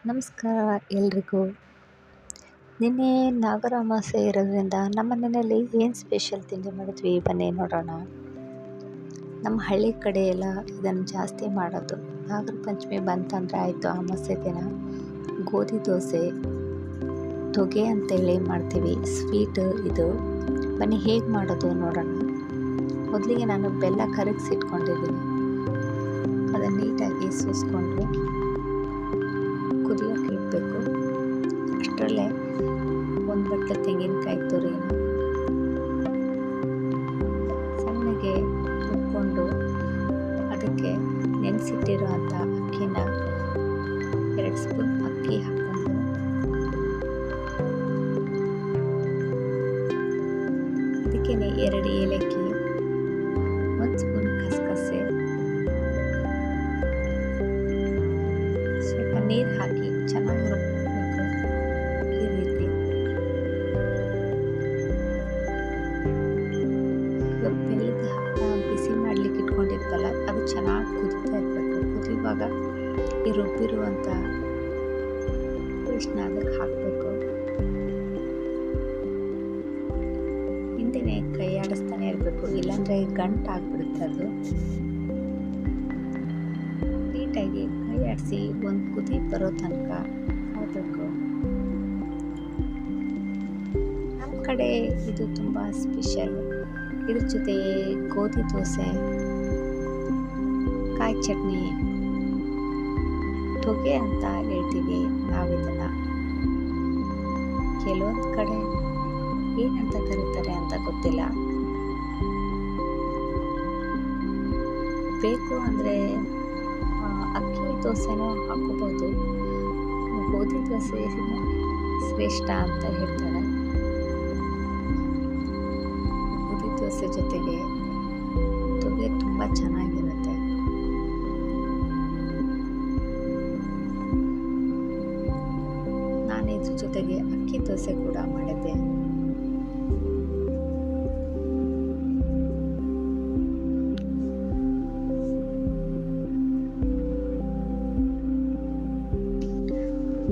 ನಮಸ್ಕಾರ ಎಲ್ರಿಗೂ. ನಿನ್ನೆ ನಾಗರ ಅಮಾವಾಸ್ಯೆ ಇರೋದ್ರಿಂದ ನಮ್ಮ ಮನೆಯಲ್ಲಿ ಏನು ಸ್ಪೆಷಲ್ ತಿಂಡಿ ಮಾಡಿದ್ವಿ ಬನ್ನಿ ನೋಡೋಣ. ನಮ್ಮ ಹಳ್ಳಿ ಕಡೆ ಎಲ್ಲ ಇದನ್ನು ಜಾಸ್ತಿ ಮಾಡೋದು. ನಾಗರ ಪಂಚಮಿ ಬಂತಂದರೆ ಆಯಿತು, ಅಮಾವಾಸ್ಯೆ ದಿನ ಗೋಧಿ ದೋಸೆ ತೊಗೆ ಅಂತೇಳಿ ಮಾಡ್ತೀವಿ. ಸ್ವೀಟ್ ಇದು. ಬನ್ನಿ ಹೇಗೆ ಮಾಡೋದು ನೋಡೋಣ. ಮೊದಲಿಗೆ ನಾನು ಬೆಲ್ಲ ಕರಗಿಸಿಟ್ಕೊಂಡಿದ್ದೀನಿ. ಅದನ್ನು ನೀಟಾಗಿ ಸೂಸ್ಕೊಂಡು ಕುದಿಯೋಕ್ಕೆ ಇಡಬೇಕು. ಅಷ್ಟರಲ್ಲೇ ಒಂದು ಬಟ್ಟೆ ತೆಂಗಿನಕಾಯಿ ತುರಿನ ಸಣ್ಣಗೆ ಹುರ್ಕೊಂಡು ಅದಕ್ಕೆ ನೆನೆಸಿಟ್ಟಿರೋ ಅಂಥ ಅಕ್ಕಿನ 2 ಸ್ಪೂನ್ ಅಕ್ಕಿ ಹಾಕ್ಕೊಂಡು ಅದಕ್ಕೆ 2 ಏಲಕ್ಕಿ, 1 ಸ್ಪೂನ್ ಕಸಕಸೆ, ಸ್ವಲ್ಪ ನೀರು ಹಾಕಿ ಚೆನ್ನಾಗಿ ಹುರ್ಕೋಬೇಕು. ಈ ರೀತಿ ಬೆಲ್ಲದ ಬಿಸಿ ಮಾಡಲಿಕ್ಕೆ ಇಟ್ಕೊಂಡಿರ್ತಲ್ಲ, ಅದು ಚೆನ್ನಾಗಿ ಕುದೀತಾ ಇರಬೇಕು. ಕುದಿಯುವಾಗ ಈ ರುಬ್ಬಿರುವಂಥ ಪೇಸ್ಟ್ನ ಅದಕ್ಕೆ ಹಾಕಬೇಕು. ಹಿಂದೆನೇ ಕೈ ಆಡಿಸ್ತಾನೆ ಇರಬೇಕು, ಇಲ್ಲಾಂದರೆ ಗಂಟು ಆಗಿಬಿಡುತ್ತೆ. ಅದು ನೀಟಾಗಿ ಕೈ ಆಡಿಸಿ ಒಂದು ಕುದಿ ಬರೋ ತನಕ ಕಾಯಬೇಕು. ನಮ್ಮ ಕಡೆ ಇದು ತುಂಬ ಸ್ಪೆಷಲ್. ಇದ್ರ ಜೊತೆ ಗೋಧಿ ದೋಸೆ, ಕಾಯಿ ಚಟ್ನಿ, ತೊಗೆ ಅಂತ ಹೇಳ್ತೀವಿ ನಾವಿದನ್ನು. ಕೆಲವೊಂದು ಕಡೆ ಏನಂತ ಕರೀತಾರೆ ಅಂತ ಗೊತ್ತಿಲ್ಲ. ಬೇಕು ಅಂದರೆ ಅಕ್ಕಿ ದೋಸೆನೂ ಹಾಕೋಬೋದು. ಗೋಧಿ ದೋಸೆ ಶ್ರೇಷ್ಠ ಅಂತ ಹೇಳ್ತಾರೆ. ಗೋಧಿ ದೋಸೆ ಜೊತೆಗೆ ತೊಗೆ ತುಂಬ ಚೆನ್ನಾಗಿರುತ್ತೆ. ನಾನು ಇದ್ರ ಜೊತೆಗೆ ಅಕ್ಕಿ ದೋಸೆ ಕೂಡ ಮಾಡಿದ್ದೆ.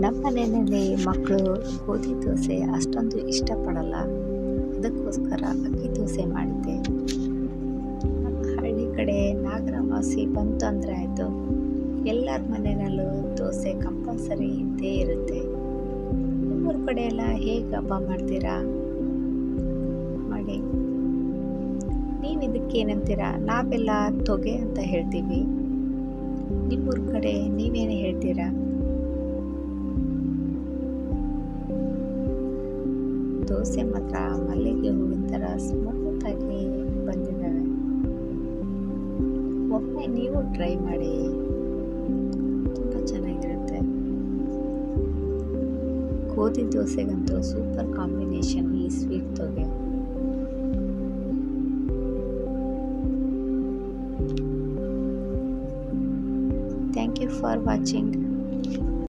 ನಮ್ಮ ಮನೆಯಲ್ಲಿ ಮಕ್ಕಳು ಗೋಧಿ ದೋಸೆ ಅಷ್ಟೊಂದು ಇಷ್ಟಪಡಲ್ಲ. ಅದಕ್ಕೋಸ್ಕರ ಅಕ್ಕಿ ದೋಸೆ ಮಾಡಿದ್ದೆ. ನಮ್ಮ ಹಳ್ಳಿ ಕಡೆ ನಾಗರ ಅಮಾವಾಸ್ಯೆ ಬಂತು ಅಂದರೆ ಆಯಿತು, ಎಲ್ಲರ ಮನೆಯಲ್ಲೂ ದೋಸೆ ಕಂಪಲ್ಸರಿ ಇದ್ದೇ ಇರುತ್ತೆ. ನಿಮ್ಮೂರ ಕಡೆ ಎಲ್ಲ ಹೇಗೆ ಹಬ್ಬ ಮಾಡ್ತೀರಾ ಮಾಡಿ. ನೀವು ಇದಕ್ಕೆ ಏನಂತೀರಾ? ನಾವೆಲ್ಲ ತೊಗೆ ಅಂತ ಹೇಳ್ತೀವಿ. ನಿಮ್ಮೂರ ಕಡೆ ನೀವೇನು ಹೇಳ್ತೀರಾ? ದೋಸೆ ಮಾತ್ರ ಮಲ್ಲಿಗೆ ಹೂವಿನ ಥರ ಸ್ಮೂತಾಗಿ ಬಂದಿದ್ದಾವೆ. ಒಮ್ಮೆ ನೀವು ಟ್ರೈ ಮಾಡಿ, ತುಂಬ ಚೆನ್ನಾಗಿರುತ್ತೆ. ಗೋಧಿ ದೋಸೆಗಂತೂ ಸೂಪರ್ ಕಾಂಬಿನೇಷನ್ ಈ ಸ್ವೀಟ್ ತೊಗೆ. Thank you for watching.